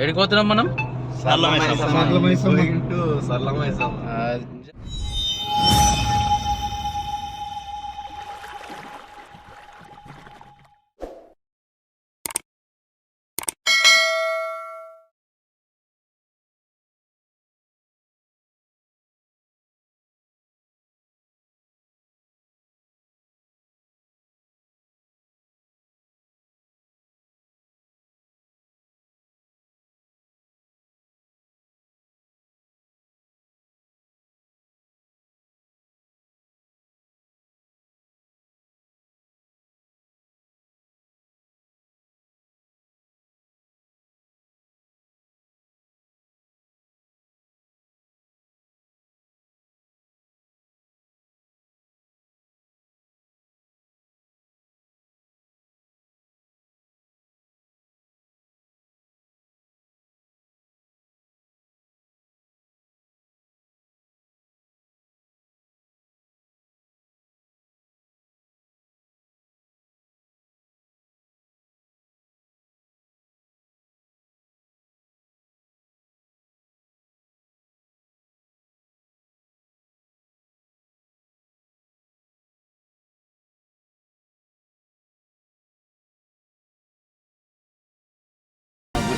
ఎడిపోతున్నాం మనం సరళమైసం.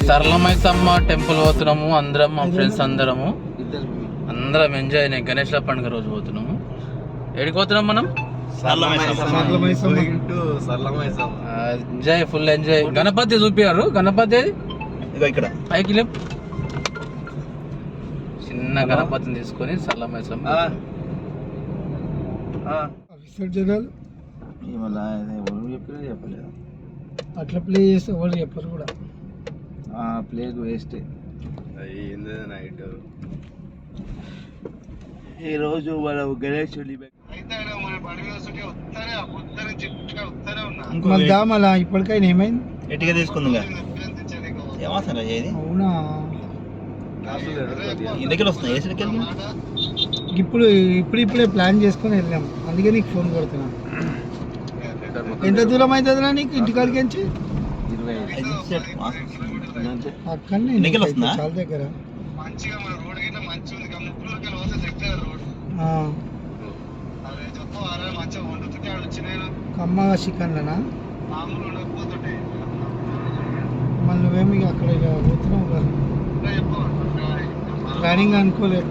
సరళమైసమ్మ టెంపుల్ పోతున్నాము అందరం, మా ఫ్రెండ్స్ అందరం ఎంజాయ్. గణేష్ల పండుగ రోజు పోతున్నాము. ఎడిపోతున్నాం మనం ఎంజాయ్, ఫుల్ ఎంజాయ్. గణపతి చూపారు, గణపతి ఇక్కడ పైకి చిన్న గణపతిని తీసుకొని సరళమైసమ్మ చెప్పలేదు. అట్లా ప్లే చేస్తే వాళ్ళు చెప్పరు కూడా. Plague waste. నైట్ ఈరోజు మన గణేశుడి మళ్ళా ఇప్పటికైనా ఏమైంది ఎట్టిగా తీసుకుందిగా ఏమవుతారా ఏది అవునా ఇంటికి వస్తున్నాయి ఏసీకి వెళ్ళి ఇప్పుడే ప్లాన్ చేసుకొని వెళ్ళాం. అందుకే నీకు ఫోన్ కొడుతున్నా. ఎంత దూరం అవుతుందిరా నీకు ఇంటికాడికి నుంచి? అక్కడనే చాలా దగ్గర. కమ్మగా చికెన్లనా? మళ్ళీ నువ్వేమి అక్కడ పోతున్నావు కదా, ప్లానింగ్ అనుకోలేదు.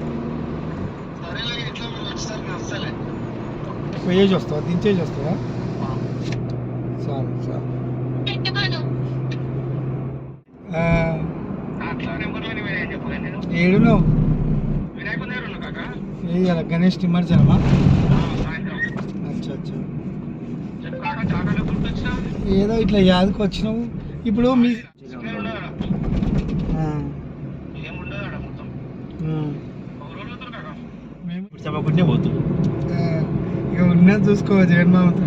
పోయేసి వస్తావా, దించేసి వస్తావా? సరే సరే. ఏడున్నావు? ఏ గణేష్ నిమజ్జనమా? అచ్చా అచ్చా. ఏదో ఇట్లా యాదకు వచ్చినావు. ఇప్పుడు మీ ఇక ఉన్నది చూసుకో జగన్మామతో.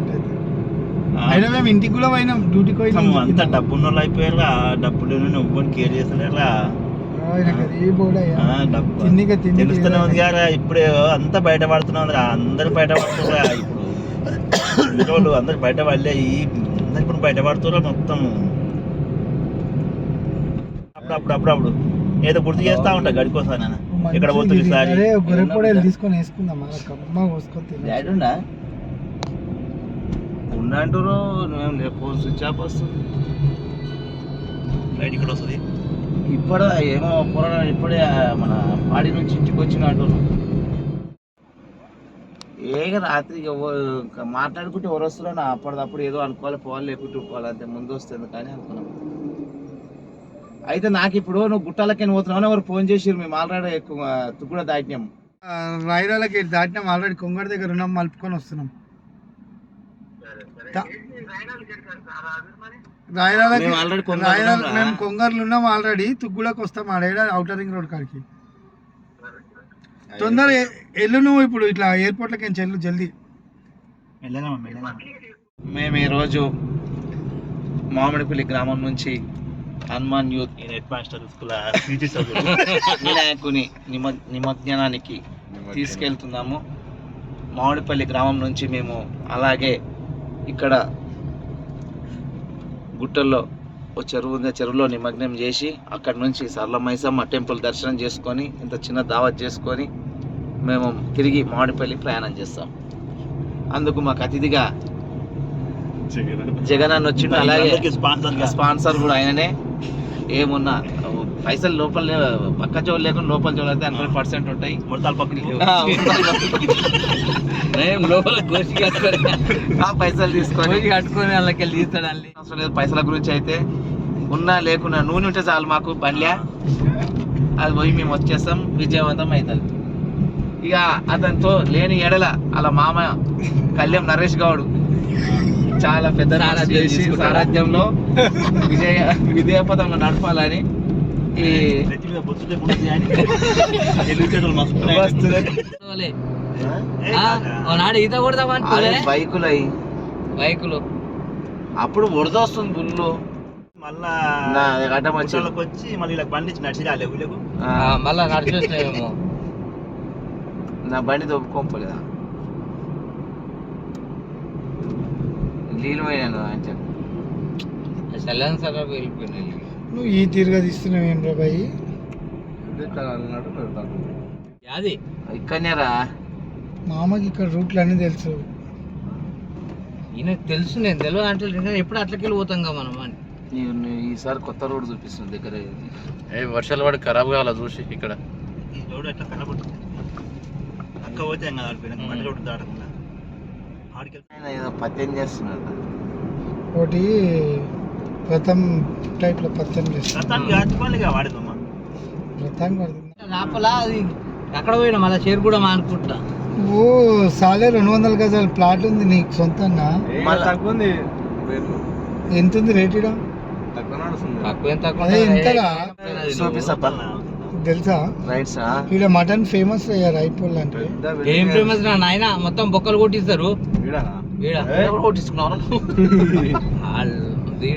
అయినా మేము ఇంటికి కూడా పోయినాం, డ్యూటీకి పోయినాం. అంత డబ్బున్న వాళ్ళు అయిపోయారు. ఆ డబ్బులు ఎవ్వరు కేర్ చేస్తలేరా? తెలుస్తూనే ఉంది కదా. ఇప్పుడే అంతా బయట పడుతున్నాం, అందరు బయట పడుతున్నా. ఇప్పుడు వాళ్ళు అందరు బయట పడలే, ఇప్పుడు బయట పడుతున్నారు మొత్తం. అప్పుడు ఏదో గుర్తు చేస్తా ఉంటా గడికోసా. నేను ఇక్కడ పోతుంది ఈసారి గొర్రెపొడేలు తీసుకొని వేసుకుందాం. ఉన్నంటారు ఫోన్ స్విచ్ ఆఫ్ వస్తుంది. లైట్ ఇక్కడ వస్తుంది. ఇప్పుడు ఏమో ఇప్పుడే మన పాడి నుంచి ఇంటికి వచ్చినట్టు. రాత్రి మాట్లాడుకుంటే ఎవరు వస్తున్నా అప్పటిదప్పుడు ఏదో అనుకోవాలి, పోవాలి, లేకుంటే పోవాలి, అంతే. ముందు వస్తుంది కానీ అనుకున్నాం. అయితే నాకు ఇప్పుడు నువ్వు గుట్టాలకి పోతున్నావు, ఎవరు ఫోన్ చేసిరు. మేము ఆల్రెడీ తుక్కుడ దాటినాం, రాయిరాలకి దాటినాం. ఆల్రెడీ కొంగడి దగ్గర ఉన్నాం, మలుపుకొని వస్తున్నాం. మేము కొంగర్లు ఉన్నాం ఆల్రెడీ. తుగ్గులకు వస్తాం ఆడ ఔటర్ రింగ్ రోడ్ కాడికి. తొందర వెళ్ళు నువ్వు. ఇప్పుడు ఇట్లా ఎయిర్పోర్ట్లకి ఏం చెల్లు జల్దీ. మేము ఈరోజు మామిడిపల్లి గ్రామం నుంచి Hanuman youth head master school వినాయకుని నిమజ్జనానికి తీసుకెళ్తున్నాము. మామిడిపల్లి గ్రామం నుంచి మేము అలాగే ఇక్కడ గుట్టల్లో ఓ చెరువు ఉంది, చెరువులో నిమగ్నం చేసి అక్కడి నుంచి సరళ మైసమ్మ టెంపుల్ దర్శనం చేసుకొని ఇంత చిన్న దావత్ చేసుకొని మేము తిరిగి మామిడిపల్లి ప్రయాణం చేస్తాం. అందుకు మాకు అతిథిగా జగన్ అన్న వచ్చిండు, అలాగే స్పాన్సర్ కూడా ఆయననే. ఏమున్నా పైసలు లోపల పక్క చెవులు లేకుండా లోపల చెవులు అయితే 100% ఉంటాయి. పైసలు తీసుకొని కట్టుకొని వాళ్ళకి తీస్తాడు. అవసరం లేదు పైసల గురించి అయితే, ఉన్నా లేకున్నా నూనె ఉంటే చాలు మాకు బండ్లే, అది పోయి మేము వచ్చేస్తాం, విజయవంతం అవుతుంది. ఇక అతనితో లేని ఎడల అలా మామ కళ్యాణ్ నరేష్ గౌడ్ చాలా పెద్ద సారథ్యంలో విజయపథంలో నడపాలని ఈత కొడదామని బైకులు అప్పుడు వరద వస్తుంది బుల్లు, మళ్ళా నడిచి వచ్చినాయేమో. నా బండి దొప్పుకోలేదా నీళ్ళు పోయినాను అంటే వెళ్ళిపోయినాయి. నువ్వు ఈ తీరుగా తీస్తున్నావు ఏం రా బాయ్? అది ఇక్కడనేరా మామకి ఇక్కడ రూట్లు అన్నీ తెలుసు. ఈయన తెలుసు, నేను తెలియదు అంటే ఎప్పుడు అట్లకెళ్ళి పోతాం కదా మనం అని. ఈసారి కొత్త రోడ్ చూపిస్తుంది దగ్గర. వర్షాలు పడి ఖరాబ్ కావాలా చూసి ఇక్కడ ఏదో పత్యం చేస్తున్నాడు. ఒకటి రథం టైప్ లో పత్యం చేస్తాను రాపలా అది ఎక్కడ పోయినా మళ్ళీ షేర్ కూడా అనుకుంటా. ఓ సాలే 200 గజాల ప్లాట్ ఉంది నీకు సొంతంగా. ఎంత ఉంది రేట్? తెలుసా ఇక్కడ మటన్ ఫేమస్ అయ్యారు రైపోల్ అంటే. ఏం ఫేమస్ రా నాయన, మొత్తం బొక్కలు కొట్టిస్తారు.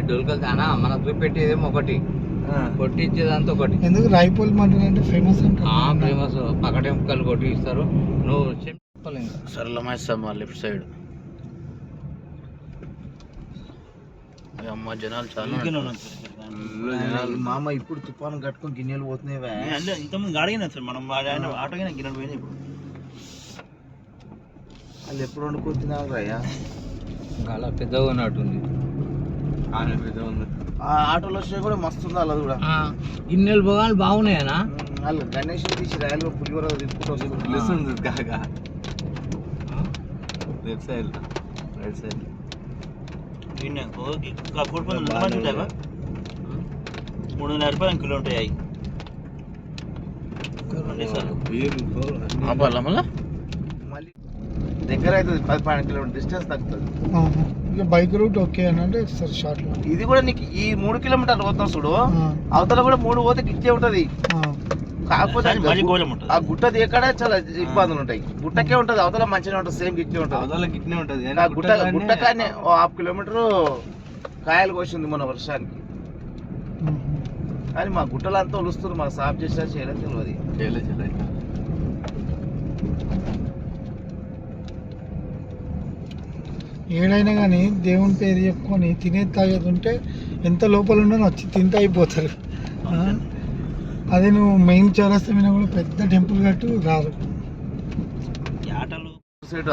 డొల్కలు దానా మనకు చూపెట్టేదేమో ఒకటి, కొట్టించేదంతా ఒకటి. ఎందుకు రైపోల్ మటన్ అంటే ఫేమస్ అంటే? ఫేమస్, పక్కటే ముక్కలు కొట్టిస్తారు. నువ్వు సరళమైస్తామా లెఫ్ట్ సైడ్. అమ్మ జనాలు చాలా. మామ ఇప్పుడు తుఫాను కట్టుకొని గిన్నెలు పోతున్నాయి. ఇంతకుముందు అడిగినా సార్ మనం ఆటోగా గిన్నెలు పోయినాయి. ఇప్పుడు వాళ్ళు ఎప్పుడు వండుకొని తినాలి రాయ్యా? అలా పెద్దగా ఉన్నట్టుంది. ఆ ఆటోలో వచ్చే కూడా మస్తు ఉంది అలా కూడా. గిన్నెలు పోగాలి బాగున్నాయనా? వాళ్ళు గణేష్ తీసి రైలు పులిహోర తీసుకుంటూ వస్తుంది. లెఫ్ట్ సైడ్ రైట్ సైడ్ ఉంటాయా? 300 రూపాయలు కిలో ఉంటాయి. మళ్ళీ దగ్గర అవుతుంది, 10-12 కిలోమీటర్ డిస్టెన్స్ తగ్గుతుంది. ఇక బైక్ రూట్ ఓకే అని అంటే సార్ షార్ట్ లో. ఇది కూడా నీకు ఈ 3 కిలోమీటర్లు పోతాం చూడు, అవతల కూడా 3 పోతే గిట్టే ఉంటది. కాకపోతే ఆ గుట్టది ఎక్కడ చాలా ఇబ్బందులు ఉంటాయి. గుట్టకే ఉంటది, అవతల మంచిగా ఉంటుంది, సేమ్ గిట్టే ఉంటది. గుట్ట కానీ 1/2 కిలోమీటర్ కాయలు కోసింది మన వర్షానికి. కానీ మా గుట్టలు అంతా ఒలుస్తారు, మాకు సాఫ్ చేసినా చేయలేదు తెలియదు. ఏడైనా కానీ దేవుని పేరు చెప్పుకొని తినేది తాగేది ఉంటే ఎంత లోపల ఉండని వచ్చి తింటే అయిపోతారు. అదే నువ్వు మెయిన్ చౌరస్తా మీద కూడా పెద్ద టెంపుల్ కట్టు రాదు.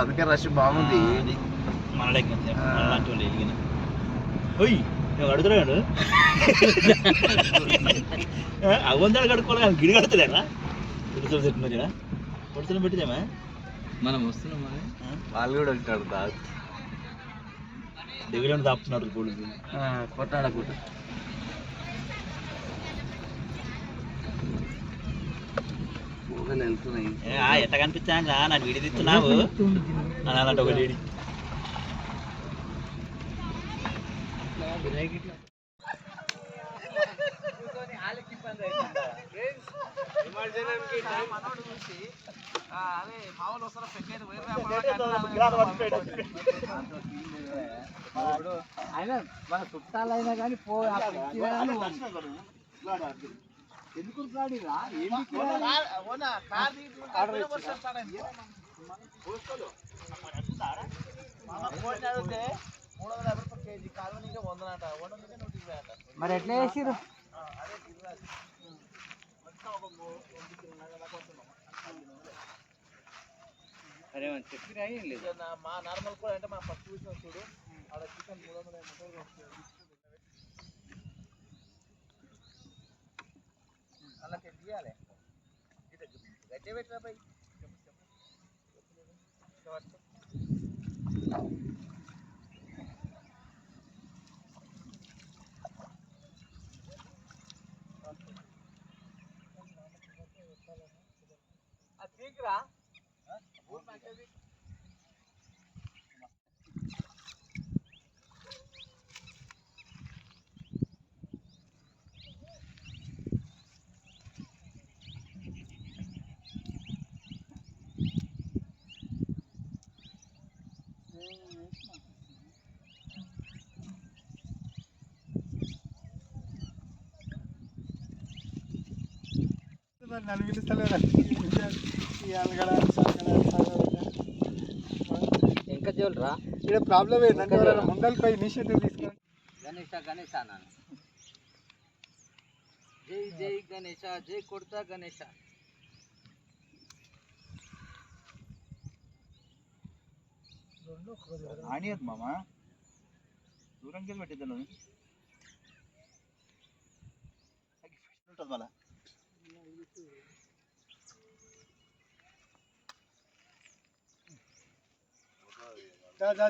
అందుకే రష్ బాగుంది. అడుగుతున్నాడు అవంతాడు కడుక్కోవాలి, గిడి కడతలేరా? పొడుతులు పెట్టిదేమా మనం వస్తున్నామా? వాళ్ళు కూడా ఉంటాడు దగ్గర దాపుతున్నారు పోలీసులు. కొట్టాడకుంట వెళ్తున్నాయి. ఎట్లా కనిపించాను రా, నన్ను విడి తిస్తున్నావు అని అలాంటి ఒక లేడీ. అయినా మన చుట్టాలైనా కానీ ఎందుకు 350 రూపాయలు కేజీ కాలువనికే 100 అంట 100 120 అంట. మరి ఎట్లా చేసిరు? అదే తిరగాలి మొత్తం ఒక 2 కిలోల దాకా వస్తున్నాం. అరే చెప్పినా ఏం లేదు. మా నార్మల్ కూడా అంటే మా ఫస్ట్ చూసిన చూడు ఆడ చికెన్ 350 అలా తీయాలి గడ్డే పెట్టరా పై తీకురా నన్ను పిలుస్తలేరా ఇంకా చూడరా ఇక్కడ ప్రాబ్లం ఏంటంటే ఎవరైనా ముందలపై ఇనిషియేటివ్ తీసుకొని గణేష గణేష అన్నాను. జై జై గణేష జై కొడతా గణేష. ఆనియదు మామ దూరంకి పెట్టిద్దాను ఉంటుంది మళ్ళా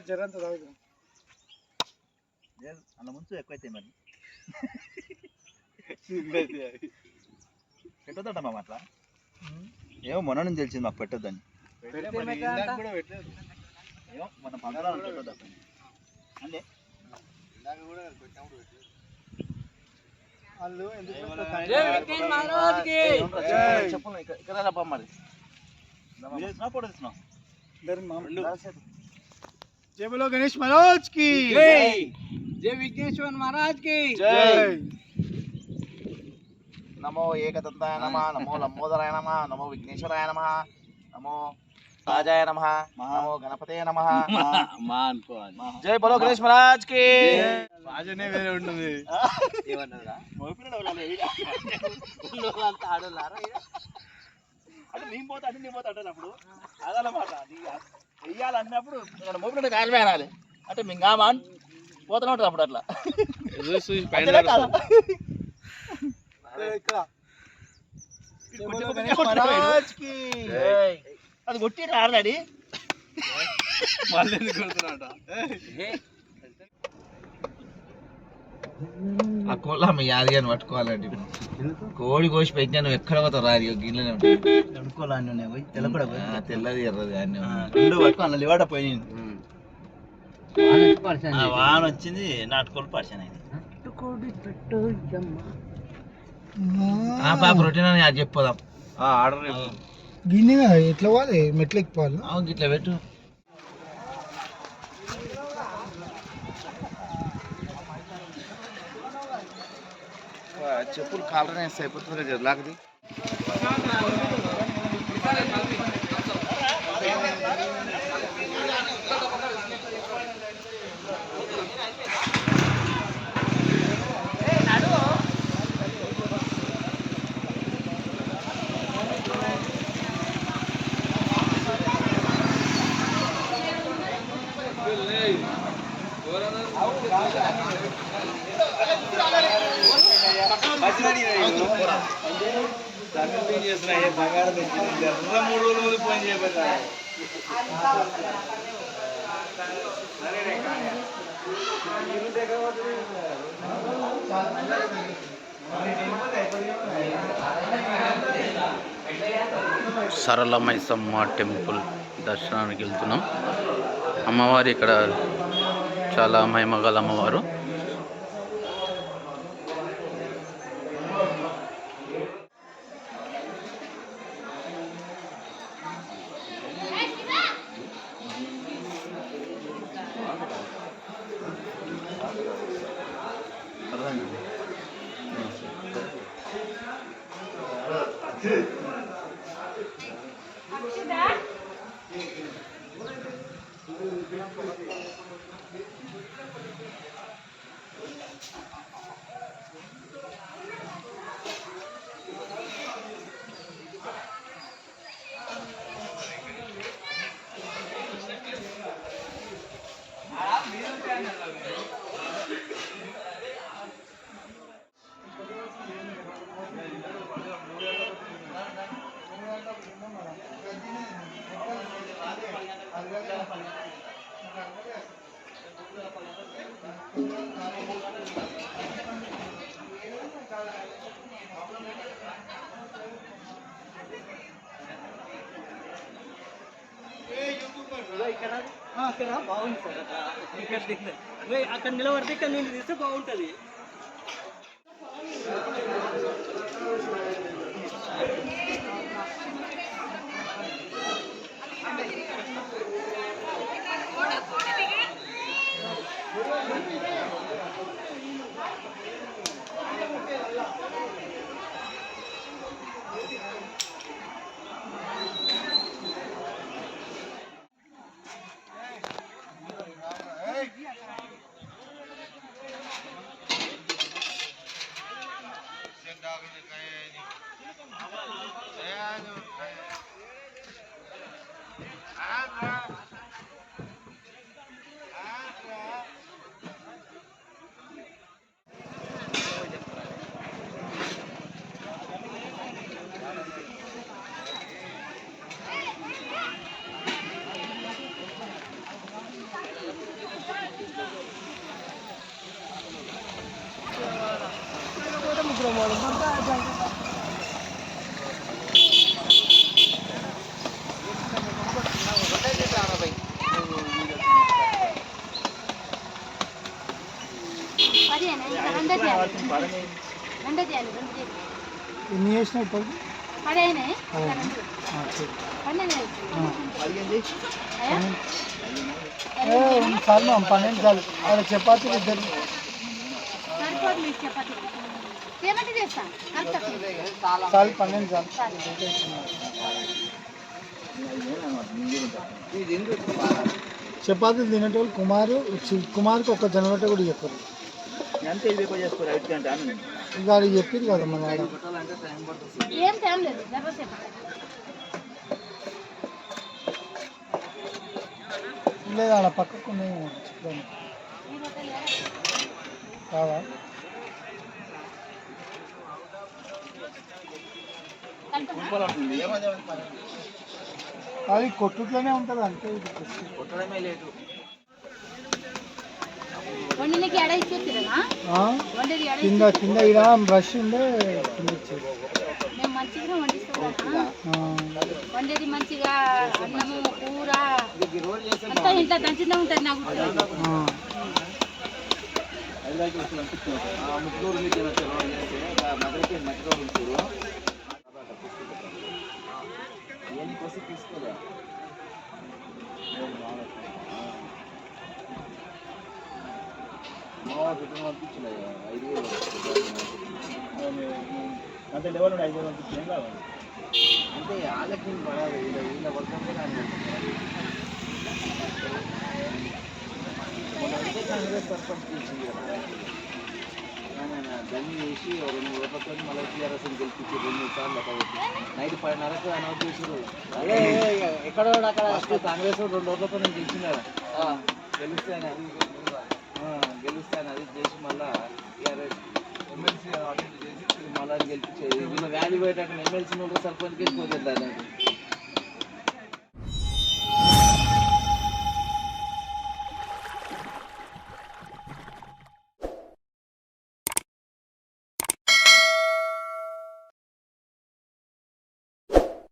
జరంత తాగుదాం. అలా ముందు ఎక్కువైతే మరి పెట్టొద్దట మామ అట్లా ఏమో మొన్న నుంచి తెలిసింది మాకు పెట్టొద్దని. ఏమో మన పందాలు పెట్టొద్ద అంటే వాళ్ళు చెప్పు ఇక్కడ మరి ఫోటో తీస్తున్నాం. జై బోలో గణేష్ మహారాజ్ కి జై విఘ్నేశ్వర మహారాజ్ కి నమో ఏకదంతాయ నమః నమో లంబోదరాయ నమః నమో విఘ్నేశ్వరాయ నమః నమో రాజాయ నమః నమో గణపతయ నమః. జై బోలో గణేష్ మహారాజ్ కి. రాజనే వేరే ఉంటుంది. ఏమన్నారా అంటే మేము పోతే అన్ని నేను పోతే అంటున్నప్పుడు అదనమాట వెయ్యాలన్నప్పుడు మోపినట్టు కాలు వేయాలి అంటే మేము కామా పోతూనే ఉంటుంది అప్పుడు అట్లా అది కొట్టి ఆడదాడి ఆ కోళ్ళ యాది అని పట్టుకోవాలండి. కోడి కోసి పెట్టినా నువ్వు ఎక్కడ పోతావు రాదు గిన్నెనే ఉంటాయి తెల్లది ఎర్రది కానీ రెండు పట్టుకో లివాడ పోయి వాన వచ్చింది నాటుకోళ్ళు పరిచయం అయింది. పాప రొటీన్ అని అది చెప్పదాం ఆర్డర్ గిన్నె ఎట్లా పోవాలి మెట్లు ఎక్కిపోవాలి ఇట్లా పెట్టు. చెప్పులు కాలనే అయిపోతుంది లాగది. సరళ మైసమ్మ టెంపుల్ దర్శనానికి వెళ్తున్నాం. అమ్మవారి ఇక్కడ చాలా మహిమగల అమ్మవారు. అక్కడ బాగుంది సార్ అక్కడ నిలబడితే ఇక్కడ నుండి తీస్తే బాగుంటుంది. ఎన్ని చేసినా ఇప్పటికి? చాలు 12 చాలు. అక్కడ చపాతీలు ఇద్దరు చాలు 12 చాలు. చపాతీలు తినేటోళ్ళు కుమార్కి ఒక జనవట కూడా చెప్పారు. ఎంత ఇది ఎక్కువ చేసుకోరు 5 గంటలు ఇక అడిగి చెప్పింది కదా మన ఆడ. అంటే టైం పడుతుంది. లేదు ఆడ పక్కకు చెప్పాను కావా? అది కొట్టుట్లోనే ఉంటుంది అంతే. ఇది కొట్టడమే లేటు. కింద కింద ఇక్కడ బ్రష్ ఉండే కింద ఇచ్చేది. వండేది మంచిగా అన్నము కూర అంతా ఇంట్లో దంచిగా ఉంటుంది నాకు. ముగ్గురు మీకు మదరికి మట్టిలో ఉంటారు ఇవన్నీ కోసం తీసుకోలే. పంపించలే 5,000 అంతే లెవెల్ 5,000 పంపించిన కావాలి. అంటే వాళ్ళకి పడాలి వీళ్ళ వర్గంలో కాంగ్రెస్ సర్పంచ్ తీసింది కదా దాన్ని చేసి 2 రూపాయలతో మళ్ళీ టీఆర్ఎస్ గెలిపించి 2 సార్లు నైట్ 10:30కు అనౌన్స్ చేసారు. ఎక్కడో అక్కడ కాంగ్రెస్ 2 రోజులతో నేను గెలిచినారు. గెలుస్తాను అది చేసి మళ్ళీ టీఆర్ఎస్ ఎమ్మెల్సీ చేసి మళ్ళీ గెలిపించేది. వీళ్ళ వ్యాలీ పోయేటట్టు ఎమ్మెల్సీ నుండి సర్పంచ్కి వెళ్ళిపోతుంది.